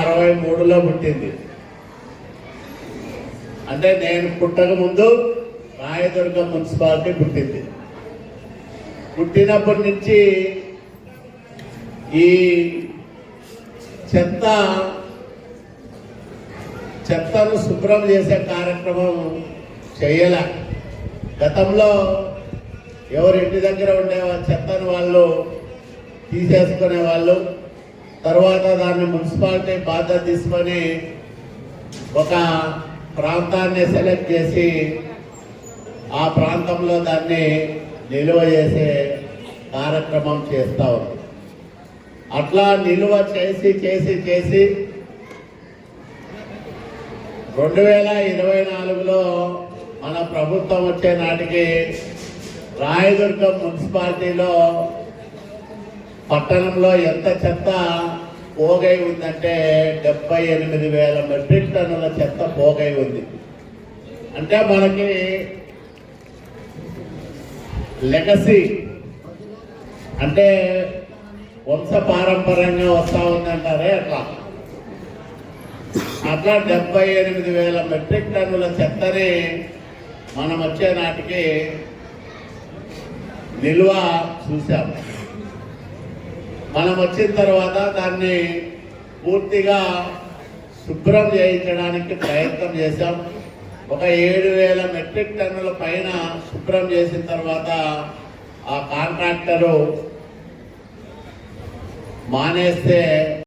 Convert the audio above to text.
1963లో పుట్టింది. అంటే నేను పుట్టక ముందు రాయదుర్గం మున్సిపాలిటీ పుట్టింది. పుట్టినప్పటి నుంచి ఈ చెత్తను శుభ్రం చేసే కార్యక్రమం చేయాల. గతంలో ఎవరి ఇంటి దగ్గర ఉండే చెత్తను వాళ్ళు తీసేసుకునే వాళ్ళు. తర్వాత దాన్ని మున్సిపాలిటీ బాధ్యత తీసుకొని ఒక ప్రాంతాన్ని సెలెక్ట్ చేసి ఆ ప్రాంతంలో దాన్ని నిల్వ చేసే కార్యక్రమం చేస్తూ ఉంది. అట్లా నిల్వ చేసి చేసి చేసి 2024లో మన ప్రభుత్వం వచ్చే నాటికి రాయదుర్గం మున్సిపాలిటీలో పట్టణంలో ఎంత చెత్త పోగై ఉందంటే 78,000 మెట్రిక్ టన్నుల చెత్త పోగై ఉంది. అంటే మనకి లెగసీ అంటే వంశపారంపర్యంగా వస్తూ ఉందంటారే అట్లా 78,000 మెట్రిక్ టన్నుల చెత్తని మనం వచ్చే నాటికి నిల్వ చూసాం. మనం వచ్చిన తర్వాత దాన్ని పూర్తిగా శుభ్రం చేయించడానికి ప్రయత్నం చేశాం. ఒక 7,000 మెట్రిక్ టన్నుల పైన శుభ్రం చేసిన తర్వాత ఆ కాంట్రాక్టరు మానేస్తే